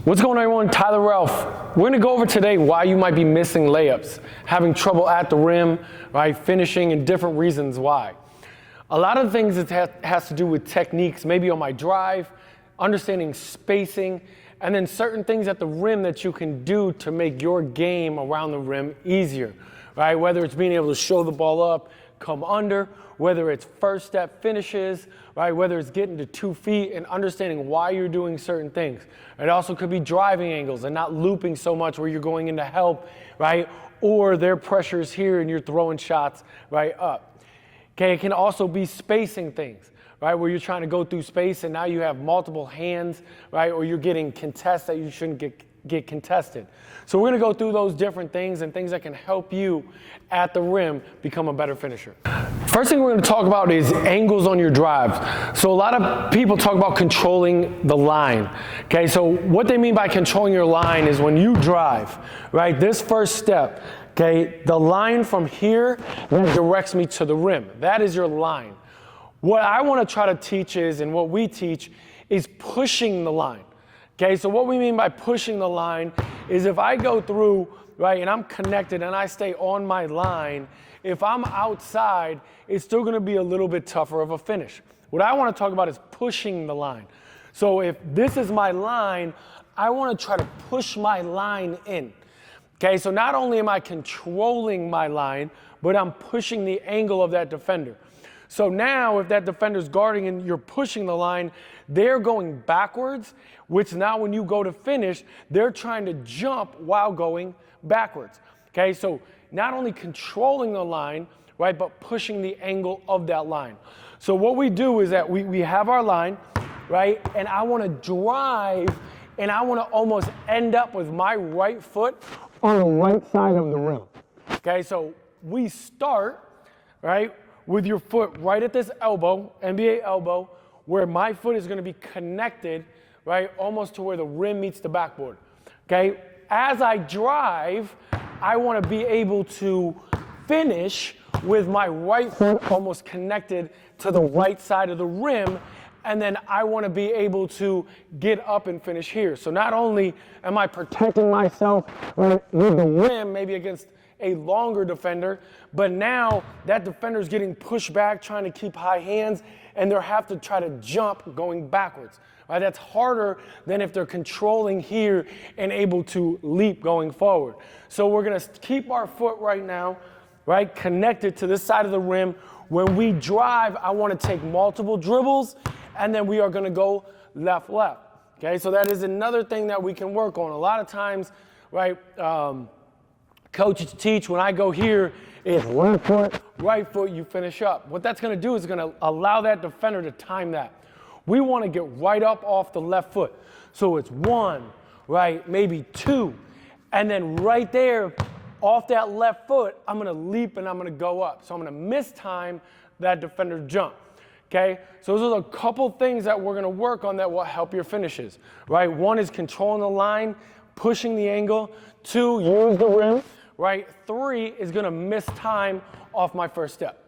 What's going on, everyone? Tyler Relph. We're gonna go over today why you might be missing layups, having trouble at the rim, right, finishing, and different reasons why. A lot of things it has to do with techniques, maybe on my drive, understanding spacing, and then certain things at the rim that you can do to make your game around the rim easier, right? Whether it's being able to show the ball up, come under, whether it's first step finishes, right? Whether it's getting to 2 feet and understanding why you're doing certain things. It also could be driving angles and not looping so much where you're going into help, right? Or their pressure's here and you're throwing shots right up. Okay, it can also be spacing things, right? Where you're trying to go through space and now you have multiple hands, right? Or you're getting contests that you shouldn't get contested. So we're gonna go through those different things and things that can help you at the rim become a better finisher. First thing we're gonna talk about is angles on your drives. So a lot of people talk about controlling the line. Okay, so what they mean by controlling your line is when you drive, right? This first step, okay, the line from here directs me to the rim. That is your line. What I wanna try to teach is, and what we teach, is pushing the line. Okay, so what we mean by pushing the line is if I go through, right, and I'm connected and I stay on my line, if I'm outside, it's still gonna be a little bit tougher of a finish. What I wanna talk about is pushing the line. So if this is my line, I wanna try to push my line in. Okay, so not only am I controlling my line, but I'm pushing the angle of that defender. So now if that defender's guarding and you're pushing the line, they're going backwards, which now when you go to finish, they're trying to jump while going backwards. Okay, so not only controlling the line, right, but pushing the angle of that line. So what we do is that we have our line, right, and I want to drive and I want to almost end up with my right foot on the right side of the rim. Okay, so we start, right, with your foot right at this elbow, NBA elbow, where my foot is going to be connected, right, almost to where the rim meets the backboard. Okay, as I drive, I want to be able to finish with my right foot almost connected to the right side of the rim, and then I want to be able to get up and finish here. So not only am I protecting myself with the rim, maybe against a longer defender, but now that defender's getting pushed back, trying to keep high hands, and they'll have to try to jump going backwards. Right? That's harder than if they're controlling here and able to leap going forward. So we're gonna keep our foot right now, right, connected to this side of the rim. When we drive, I wanna take multiple dribbles, and then we are gonna go left. Okay, so that is another thing that we can work on. A lot of times, right, coaches teach when I go here, it's left foot, right foot, you finish up. What that's gonna do is gonna allow that defender to time that. We wanna get right up off the left foot. So it's 1, right, maybe 2, and then right there, off that left foot, I'm gonna leap and I'm gonna go up. So I'm gonna mistime that defender's jump, okay? So those are a couple things that we're gonna work on that will help your finishes, right? 1 is controlling the line, pushing the angle. 2, use the rim. Right, 3 is gonna miss time off my first step.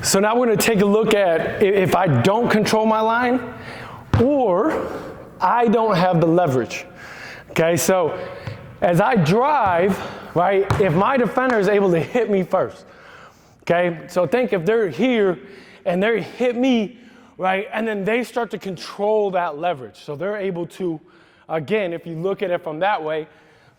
So now we're gonna take a look at if I don't control my line or I don't have the leverage. Okay, so as I drive, right, if my defender is able to hit me first, okay, so think if they're here and they hit me, right, and then they start to control that leverage. So they're able to, again, if you look at it from that way,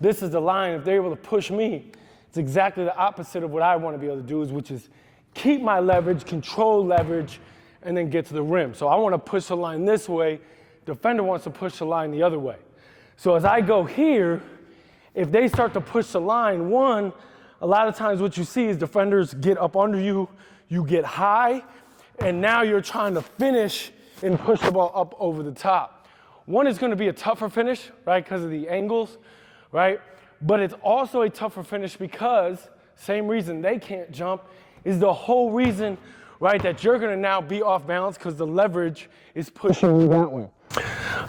this is the line. If they're able to push me, it's exactly the opposite of what I want to be able to do, which is keep my leverage, control leverage, and then get to the rim. So I want to push the line this way. Defender wants to push the line the other way. So as I go here, if they start to push the line, 1, a lot of times what you see is defenders get up under you, you get high, and now you're trying to finish and push the ball up over the top. 1 is going to be a tougher finish, right, because of the angles, right? But it's also a tougher finish because, same reason they can't jump, is the whole reason, right, that you're going to now be off balance because the leverage is pushing you that way.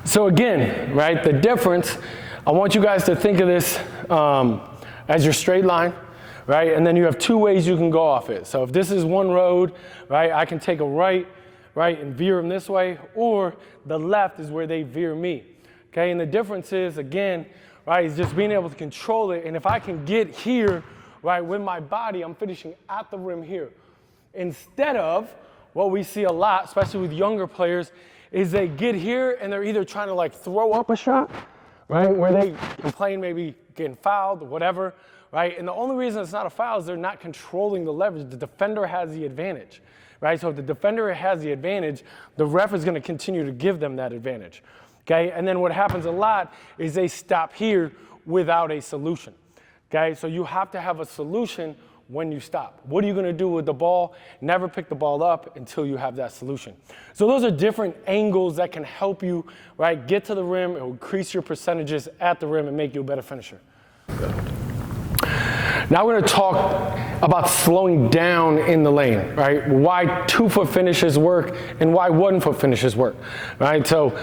So again, right, the difference, I want you guys to think of this as your straight line, right? And then you have two ways you can go off it. So if this is one road, right, I can take a right, and veer them this way, or the left is where they veer me, okay? And the difference is, again, right, is just being able to control it. And if I can get here, right, with my body, I'm finishing at the rim here. Instead of what we see a lot, especially with younger players, is they get here and they're either trying to like throw up a shot, right, where they complain maybe getting fouled or whatever, right? And the only reason it's not a foul is they're not controlling the leverage. The defender has the advantage, right? So if the defender has the advantage, the ref is going to continue to give them that advantage, okay? And then what happens a lot is they stop here without a solution, okay? So you have to have a solution when you stop. What are you going to do with the ball? Never pick the ball up until you have that solution. So those are different angles that can help you, right, get to the rim, it'll increase your percentages at the rim and make you a better finisher. Now we're going to talk about slowing down in the lane, right? Why 2-foot finishes work and why 1-foot finishes work, right? So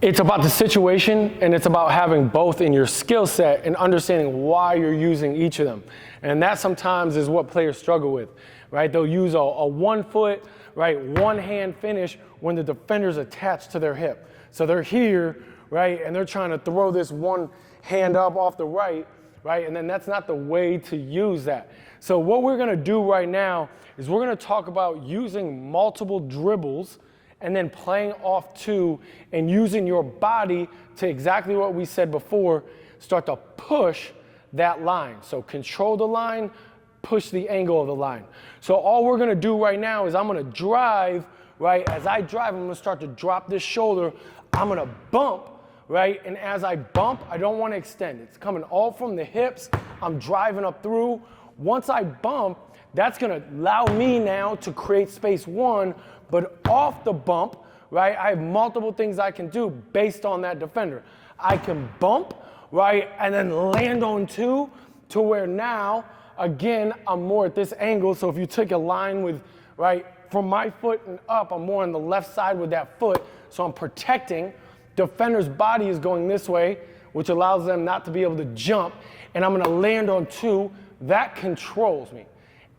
it's about the situation and it's about having both in your skill set and understanding why you're using each of them. And that sometimes is what players struggle with, right? They'll use a 1-foot, right, one-hand finish when the defender's attached to their hip. So they're here, right, and they're trying to throw this one hand up off the right, and then that's not the way to use that. So what we're going to do right now is we're going to talk about using multiple dribbles and then playing off two and using your body to exactly what we said before, start to push that line. So control the line, push the angle of the line. So all we're going to do right now is I'm going to drive, right? As I drive, I'm going to start to drop this shoulder. I'm going to bump, right? And as I bump, I don't want to extend. It's coming all from the hips. I'm driving up through. Once I bump, that's going to allow me now to create space one, but off the bump, right, I have multiple things I can do based on that defender. I can bump, right, and then land on two to where now, again, I'm more at this angle. So if you took a line with, right, from my foot and up, I'm more on the left side with that foot. So I'm protecting. Defender's body is going this way, which allows them not to be able to jump. And I'm going to land on two. That controls me.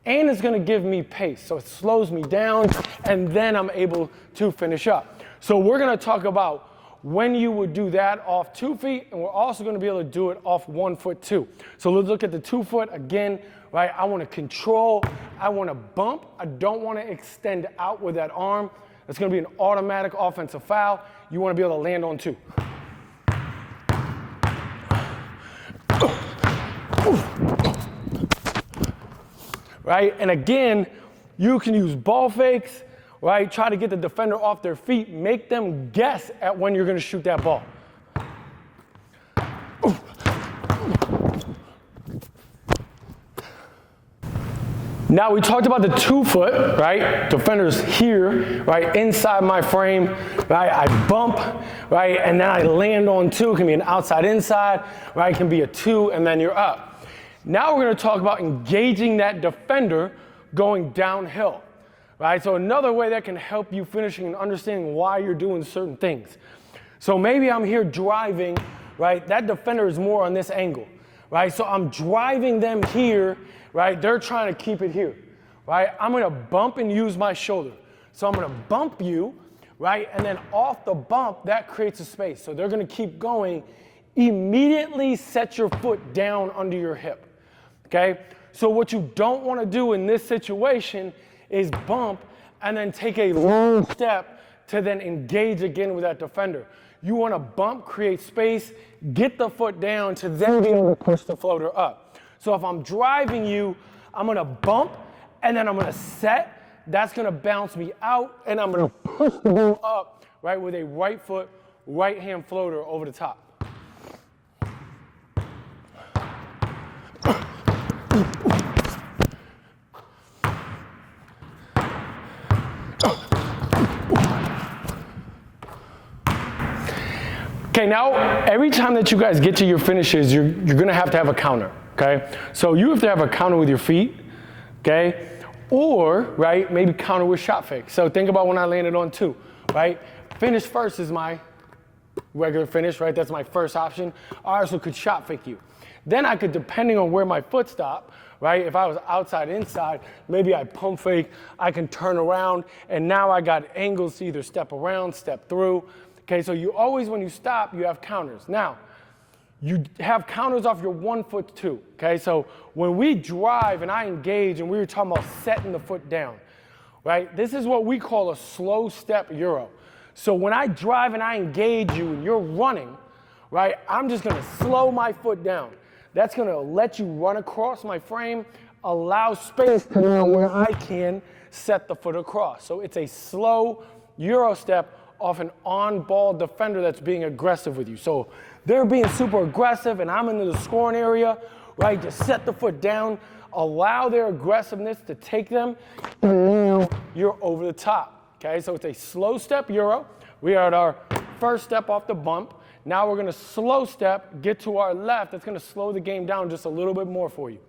And it's going to give me pace. So it slows me down, and then I'm able to finish up. So we're going to talk about when you would do that off 2 feet, and we're also going to be able to do it off 1 foot too. So let's look at the 2 foot again, right? I want to control, I want to bump, I don't want to extend out with that arm. It's going to be an automatic offensive foul. You want to be able to land on two. Right? And again, you can use ball fakes, right? Try to get the defender off their feet. Make them guess at when you're going to shoot that ball. Now we talked about the 2 foot, right? Defenders here, right? Inside my frame, right? I bump, right? And then I land on two. It can be an outside inside, right? It can be a two, and then you're up. Now we're going to talk about engaging that defender going downhill, right? So another way that can help you finishing and understanding why you're doing certain things. So maybe I'm here driving, right? That defender is more on this angle, right? So I'm driving them here, right? They're trying to keep it here, right? I'm going to bump and use my shoulder. So I'm going to bump you, right? And then off the bump, that creates a space. So they're going to keep going. Immediately set your foot down under your hip. Okay, so what you don't want to do in this situation is bump and then take a long step to then engage again with that defender. You want to bump, create space, get the foot down to then be able to push the floater up. So if I'm driving you, I'm going to bump and then I'm going to set. That's going to bounce me out and I'm going to push the ball up, right, with a right foot, right hand floater over the top. Okay, now every time that you guys get to your finishes, you're going to have a counter, okay? So you have to have a counter with your feet, okay? Or, right, maybe counter with shot fake. So think about when I landed on two, right? Finish first is my regular finish, right? That's my first option. I also could shot fake you. Then I could, depending on where my foot stopped, right? If I was outside, inside, maybe I pump fake, I can turn around, and now I got angles to either step around, step through. Okay, so you always, when you stop, you have counters. Now, you have counters off your 1 foot too, okay? So when we drive and I engage, and we were talking about setting the foot down, right? This is what we call a slow step Euro. So when I drive and I engage you and you're running, right, I'm just gonna slow my foot down. That's gonna let you run across my frame, allow space to now where I can set the foot across. So it's a slow Euro step off an on-ball defender that's being aggressive with you. So they're being super aggressive and I'm into the scoring area, right? Just set the foot down, allow their aggressiveness to take them, and now you're over the top, okay? So it's a slow step Euro. We are at our first step off the bump. Now we're gonna slow step, get to our left. That's gonna slow the game down just a little bit more for you.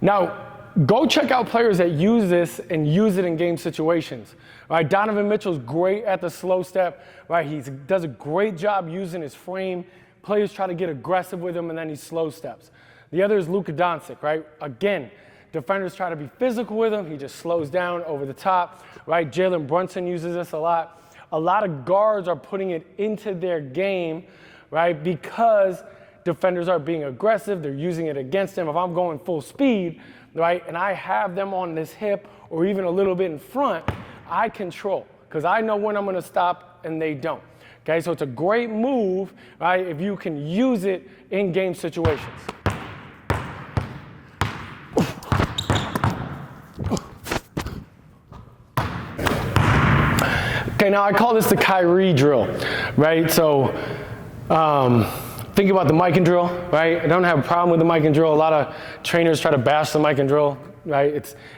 Now, go check out players that use this and use it in game situations. Right? Donovan Mitchell's great at the slow step. Right? He does a great job using his frame. Players try to get aggressive with him, and then he slow steps. The other is Luka Doncic. Right? Again, defenders try to be physical with him. He just slows down over the top. Right? Jalen Brunson uses this a lot. A lot of guards are putting it into their game, right? Because defenders are being aggressive, they're using it against them. If I'm going full speed, right, and I have them on this hip or even a little bit in front, I control because I know when I'm gonna stop and they don't. Okay, so it's a great move, right, if you can use it in game situations. Okay, now I call this the Kyrie drill, right? So, think about the mic and drill, right? I don't have a problem with the mic and drill. A lot of trainers try to bash the mic and drill, right?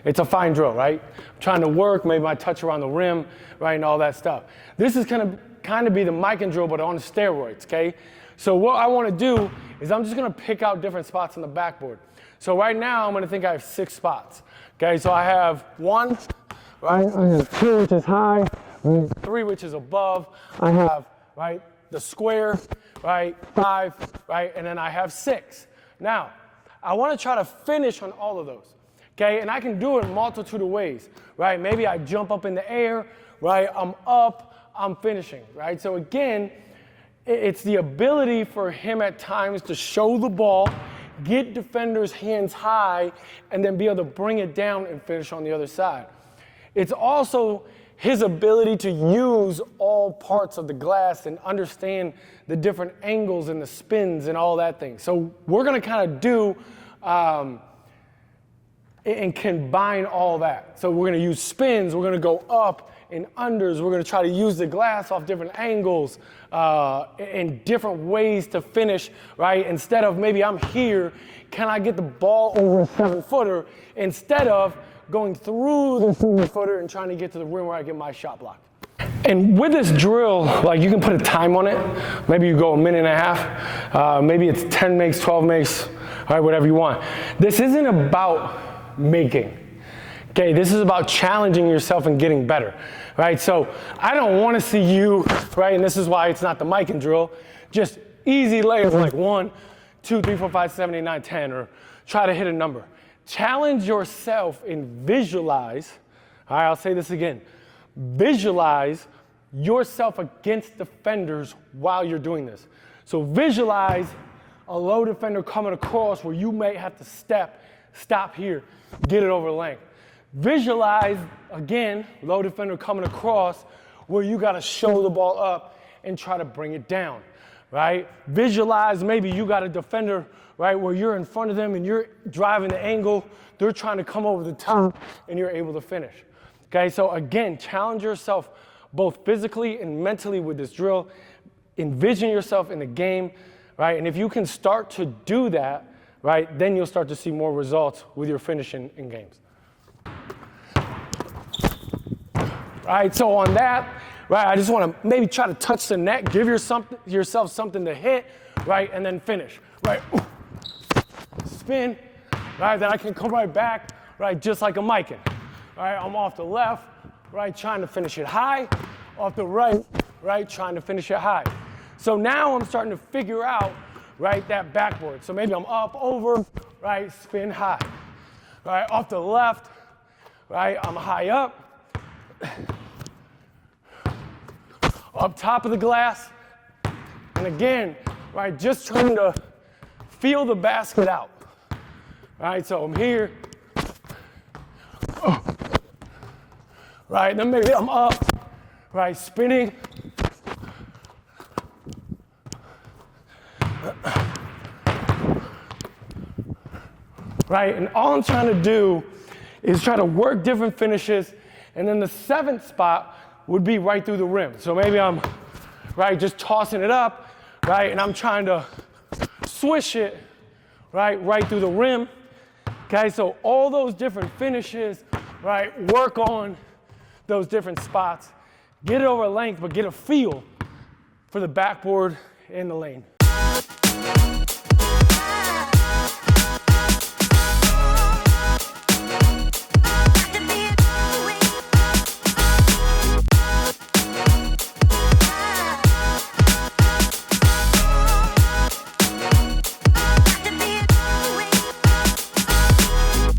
It's a fine drill, right? I'm trying to work, maybe my touch around the rim, right, and all that stuff. This is gonna kind of be the mic and drill, but on steroids, okay? So what I wanna do is I'm just gonna pick out different spots on the backboard. So right now, I'm gonna think I have 6 spots, okay? So I have 1, right? I have 2, which is high, 3, which is above. I have, right, the square, right, 5, right, and then I have 6. Now, I want to try to finish on all of those, okay? And I can do it in a multitude of ways, right? Maybe I jump up in the air, right? I'm up, I'm finishing, right? So again, it's the ability for him at times to show the ball, get defenders' hands high, and then be able to bring it down and finish on the other side. It's also his ability to use all parts of the glass and understand the different angles and the spins and all that thing. So we're gonna kind of do and combine all that. So we're gonna use spins, we're gonna go up and unders, we're gonna try to use the glass off different angles and different ways to finish, right? Instead of maybe I'm here, can I get the ball over a 7-footer instead of going through the 7-footer and trying to get to the rim where I get my shot blocked. And with this drill, like you can put a time on it. Maybe you go 1.5 minutes. Maybe it's 10 makes, 12 makes, all right, whatever you want. This isn't about making. Okay, this is about challenging yourself and getting better, right? So I don't want to see you, right, and this is why it's not the mic and drill, just easy layers like 1, 2, 3, 4, 5, 7, 8, 9, 10, or try to hit a number. Challenge yourself and visualize, all right, I'll say this again, visualize yourself against defenders while you're doing this. So visualize a low defender coming across where you may have to stop here, get it over length. Visualize, again, low defender coming across where you got to show the ball up and try to bring it down, right? Visualize maybe you got a defender, right, where you're in front of them and you're driving the angle, they're trying to come over the top and you're able to finish. Okay, so again, challenge yourself both physically and mentally with this drill. Envision yourself in the game, right? And if you can start to do that, right, then you'll start to see more results with your finishing in games. Right, so on that, right, I just want to maybe try to touch the net, give yourself something to hit, right, and then finish, right? Spin, right, then I can come right back, right, just like a Mikan. Right, I'm off the left, right, trying to finish it high, off the right, trying to finish it high. So now I'm starting to figure out, that backboard. So maybe I'm up, over, spin high. Off the left, I'm high up. Up top of the glass. And again, just trying to feel the basket out. So I'm here. Then maybe I'm up, spinning. And all I'm trying to do is try to work different finishes, and then the 7th spot would be right through the rim. So maybe I'm, just tossing it up, and I'm trying to swish it, right through the rim. Okay, so all those different finishes, work on those different spots. Get it over length, but get a feel for the backboard and the lane.